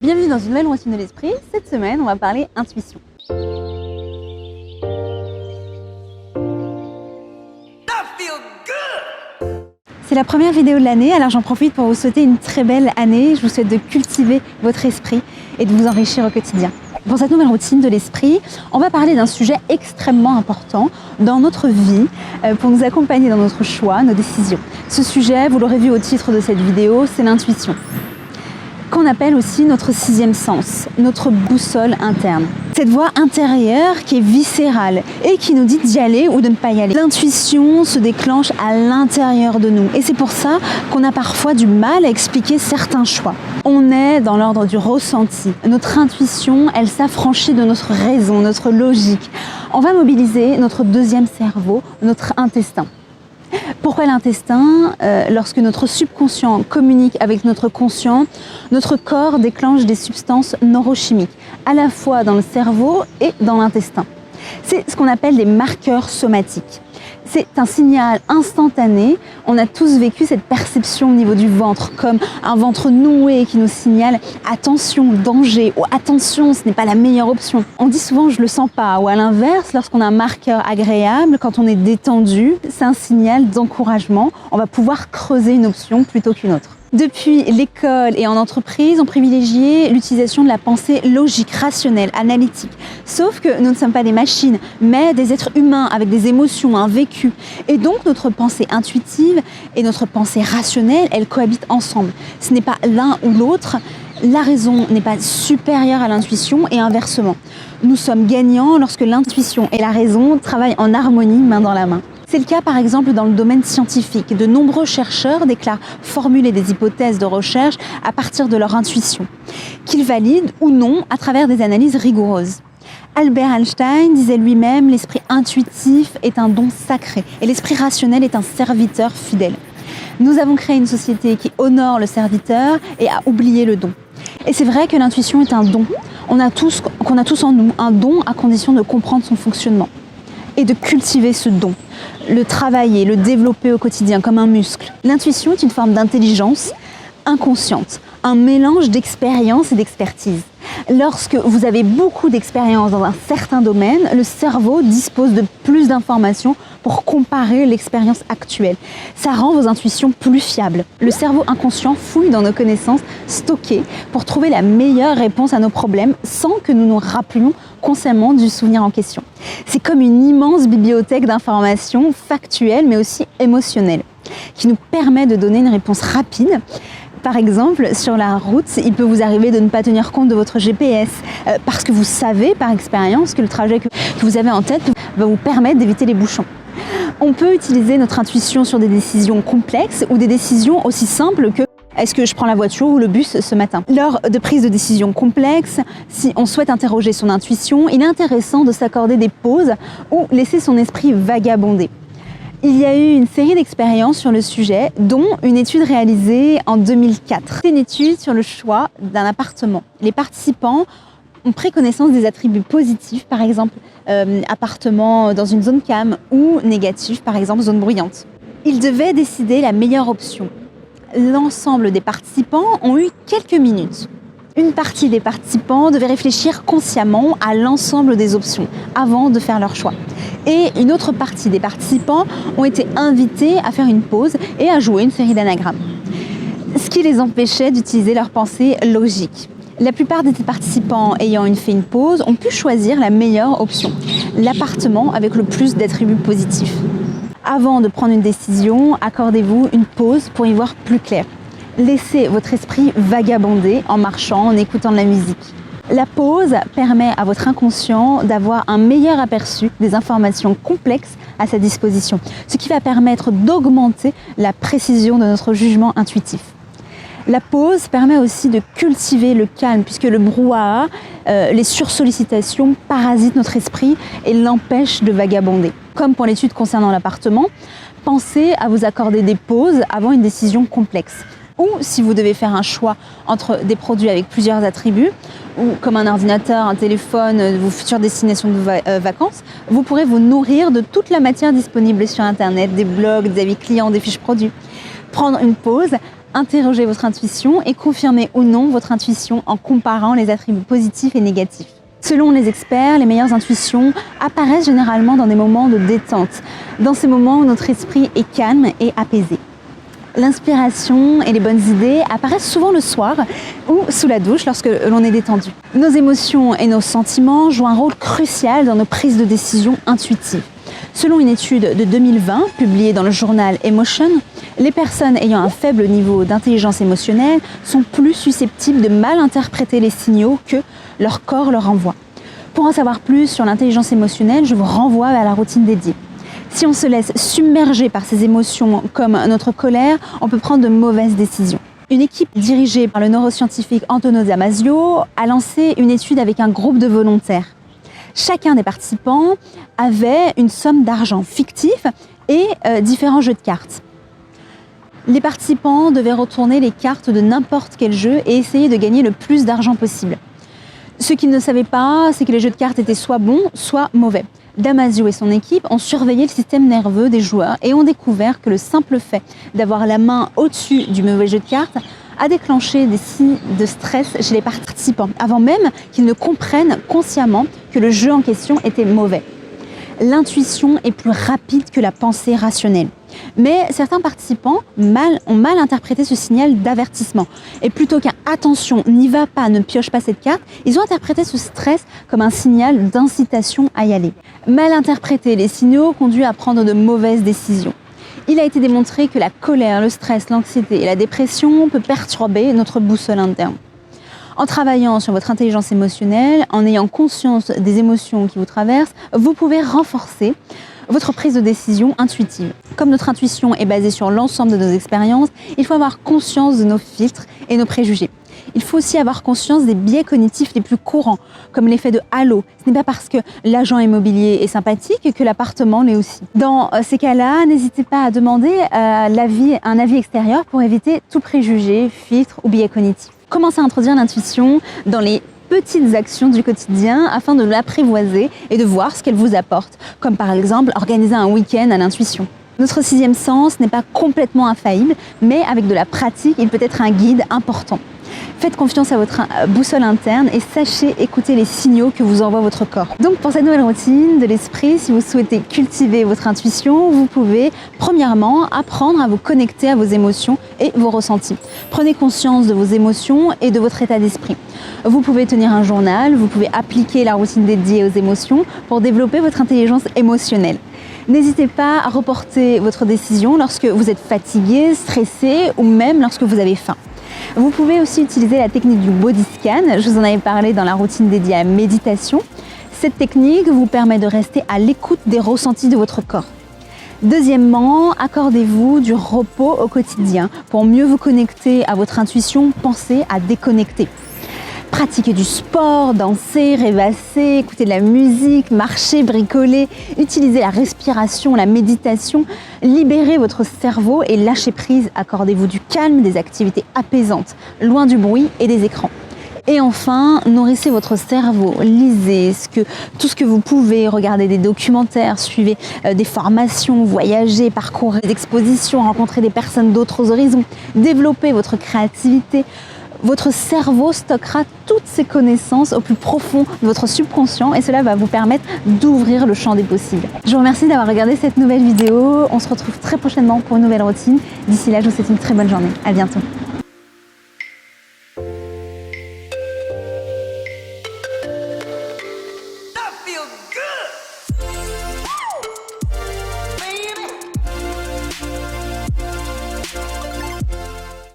Bienvenue dans une nouvelle routine de l'esprit. Cette semaine, on va parler intuition. C'est la première vidéo de l'année, alors j'en profite pour vous souhaiter une très belle année. Je vous souhaite de cultiver votre esprit et de vous enrichir au quotidien. Pour cette nouvelle routine de l'esprit, on va parler d'un sujet extrêmement important dans notre vie pour nous accompagner dans notre choix, nos décisions. Ce sujet, vous l'aurez vu au titre de cette vidéo, c'est l'intuition, qu'on appelle aussi notre sixième sens, notre boussole interne. Cette voix intérieure qui est viscérale et qui nous dit d'y aller ou de ne pas y aller. L'intuition se déclenche à l'intérieur de nous et c'est pour ça qu'on a parfois du mal à expliquer certains choix. On est dans l'ordre du ressenti. Notre intuition, elle s'affranchit de notre raison, notre logique. On va mobiliser notre deuxième cerveau, notre intestin. Pourquoi l'intestin ? Lorsque notre subconscient communique avec notre conscient, notre corps déclenche des substances neurochimiques, à la fois dans le cerveau et dans l'intestin. C'est ce qu'on appelle des marqueurs somatiques. C'est un signal instantané. On a tous vécu cette perception au niveau du ventre, comme un ventre noué qui nous signale « attention, danger » ou « attention, ce n'est pas la meilleure option ». On dit souvent « je le sens pas » ou à l'inverse, lorsqu'on a un marqueur agréable, quand on est détendu, c'est un signal d'encouragement. On va pouvoir creuser une option plutôt qu'une autre. Depuis l'école et en entreprise, on privilégiait l'utilisation de la pensée logique, rationnelle, analytique. Sauf que nous ne sommes pas des machines, mais des êtres humains avec des émotions, un vécu. Et donc notre pensée intuitive et notre pensée rationnelle, elles cohabitent ensemble. Ce n'est pas l'un ou l'autre. La raison n'est pas supérieure à l'intuition et inversement. Nous sommes gagnants lorsque l'intuition et la raison travaillent en harmonie, main dans la main. C'est le cas par exemple dans le domaine scientifique. De nombreux chercheurs déclarent formuler des hypothèses de recherche à partir de leur intuition, qu'ils valident ou non à travers des analyses rigoureuses. Albert Einstein disait lui-même « l'esprit intuitif est un don sacré et l'esprit rationnel est un serviteur fidèle ». Nous avons créé une société qui honore le serviteur et a oublié le don. Et c'est vrai que l'intuition est un don qu'on a tous en nous, un don à condition de comprendre son fonctionnement et de cultiver ce don, le travailler, le développer au quotidien comme un muscle. L'intuition est une forme d'intelligence inconsciente, un mélange d'expérience et d'expertise. Lorsque vous avez beaucoup d'expérience dans un certain domaine, le cerveau dispose de plus d'informations pour comparer l'expérience actuelle. Ça rend vos intuitions plus fiables. Le cerveau inconscient fouille dans nos connaissances stockées pour trouver la meilleure réponse à nos problèmes sans que nous nous rappelions consciemment du souvenir en question. C'est comme une immense bibliothèque d'informations factuelles mais aussi émotionnelles qui nous permet de donner une réponse rapide. Par exemple, sur la route, il peut vous arriver de ne pas tenir compte de votre GPS parce que vous savez par expérience que le trajet que vous avez en tête va vous permettre d'éviter les bouchons. On peut utiliser notre intuition sur des décisions complexes ou des décisions aussi simples que est-ce que je prends la voiture ou le bus ce matin ? Lors de prises de décisions complexes, si on souhaite interroger son intuition, il est intéressant de s'accorder des pauses ou laisser son esprit vagabonder. Il y a eu une série d'expériences sur le sujet, dont une étude réalisée en 2004. C'est une étude sur le choix d'un appartement. Les participants ont pris connaissance des attributs positifs, par exemple appartement dans une zone calme, ou négatifs, par exemple zone bruyante. Ils devaient décider la meilleure option. L'ensemble des participants ont eu quelques minutes. Une partie des participants devait réfléchir consciemment à l'ensemble des options avant de faire leur choix. Et une autre partie des participants ont été invités à faire une pause et à jouer une série d'anagrammes. Ce qui les empêchait d'utiliser leur pensée logique. La plupart des participants ayant fait une pause ont pu choisir la meilleure option, l'appartement avec le plus d'attributs positifs. Avant de prendre une décision, accordez-vous une pause pour y voir plus clair. Laissez votre esprit vagabonder en marchant, en écoutant de la musique. La pause permet à votre inconscient d'avoir un meilleur aperçu des informations complexes à sa disposition, ce qui va permettre d'augmenter la précision de notre jugement intuitif. La pause permet aussi de cultiver le calme, puisque le brouhaha, les sursollicitations parasitent notre esprit et l'empêchent de vagabonder. Comme pour l'étude concernant l'appartement, pensez à vous accorder des pauses avant une décision complexe. Ou si vous devez faire un choix entre des produits avec plusieurs attributs, ou comme un ordinateur, un téléphone, vos futures destinations de vacances, vous pourrez vous nourrir de toute la matière disponible sur Internet, des blogs, des avis clients, des fiches produits. Prendre une pause Interrogez votre intuition et confirmez ou non votre intuition en comparant les attributs positifs et négatifs. Selon les experts, les meilleures intuitions apparaissent généralement dans des moments de détente, dans ces moments où notre esprit est calme et apaisé. L'inspiration et les bonnes idées apparaissent souvent le soir ou sous la douche lorsque l'on est détendu. Nos émotions et nos sentiments jouent un rôle crucial dans nos prises de décision intuitives. Selon une étude de 2020 publiée dans le journal Emotion, les personnes ayant un faible niveau d'intelligence émotionnelle sont plus susceptibles de mal interpréter les signaux que leur corps leur envoie. Pour en savoir plus sur l'intelligence émotionnelle, je vous renvoie vers la routine dédiée. Si on se laisse submerger par ces émotions comme notre colère, on peut prendre de mauvaises décisions. Une équipe dirigée par le neuroscientifique Antonio Damasio a lancé une étude avec un groupe de volontaires. Chacun des participants avait une somme d'argent fictif et différents jeux de cartes. Les participants devaient retourner les cartes de n'importe quel jeu et essayer de gagner le plus d'argent possible. Ce qu'ils ne savaient pas, c'est que les jeux de cartes étaient soit bons, soit mauvais. Damasio et son équipe ont surveillé le système nerveux des joueurs et ont découvert que le simple fait d'avoir la main au-dessus du mauvais jeu de cartes a déclenché des signes de stress chez les participants, avant même qu'ils ne comprennent consciemment que le jeu en question était mauvais. L'intuition est plus rapide que la pensée rationnelle. Mais certains participants ont mal interprété ce signal d'avertissement. Et plutôt qu'un « attention, n'y va pas, ne pioche pas cette carte », ils ont interprété ce stress comme un signal d'incitation à y aller. Mal interpréter les signaux conduit à prendre de mauvaises décisions. Il a été démontré que la colère, le stress, l'anxiété et la dépression peuvent perturber notre boussole interne. En travaillant sur votre intelligence émotionnelle, en ayant conscience des émotions qui vous traversent, vous pouvez renforcer votre prise de décision intuitive. Comme notre intuition est basée sur l'ensemble de nos expériences, il faut avoir conscience de nos filtres et nos préjugés. Il faut aussi avoir conscience des biais cognitifs les plus courants, comme l'effet de halo. Ce n'est pas parce que l'agent immobilier est sympathique que l'appartement l'est aussi. Dans ces cas-là, n'hésitez pas à demander un avis extérieur pour éviter tout préjugé, filtre ou biais cognitif. Commencez à introduire l'intuition dans les petites actions du quotidien afin de l'apprivoiser et de voir ce qu'elle vous apporte, comme par exemple organiser un week-end à l'intuition. Notre sixième sens n'est pas complètement infaillible, mais avec de la pratique, il peut être un guide important. Faites confiance à votre boussole interne et sachez écouter les signaux que vous envoie votre corps. Donc pour cette nouvelle routine de l'esprit, si vous souhaitez cultiver votre intuition, vous pouvez premièrement apprendre à vous connecter à vos émotions et vos ressentis. Prenez conscience de vos émotions et de votre état d'esprit. Vous pouvez tenir un journal, vous pouvez appliquer la routine dédiée aux émotions pour développer votre intelligence émotionnelle. N'hésitez pas à reporter votre décision lorsque vous êtes fatigué, stressé ou même lorsque vous avez faim. Vous pouvez aussi utiliser la technique du body scan, je vous en avais parlé dans la routine dédiée à la méditation. Cette technique vous permet de rester à l'écoute des ressentis de votre corps. Deuxièmement, accordez-vous du repos au quotidien. Pour mieux vous connecter à votre intuition, pensez à déconnecter. Pratiquez du sport, danser, rêvasser, écouter de la musique, marcher, bricoler, utilisez la respiration, la méditation, libérez votre cerveau et lâchez prise. Accordez-vous du calme, des activités apaisantes, loin du bruit et des écrans. Et enfin, nourrissez votre cerveau, lisez tout ce que vous pouvez, regardez des documentaires, suivez des formations, voyagez, parcourez des expositions, rencontrez des personnes d'autres horizons, développez votre créativité. Votre cerveau stockera toutes ces connaissances au plus profond de votre subconscient et cela va vous permettre d'ouvrir le champ des possibles. Je vous remercie d'avoir regardé cette nouvelle vidéo. On se retrouve très prochainement pour une nouvelle routine. D'ici là, je vous souhaite une très bonne journée. À bientôt.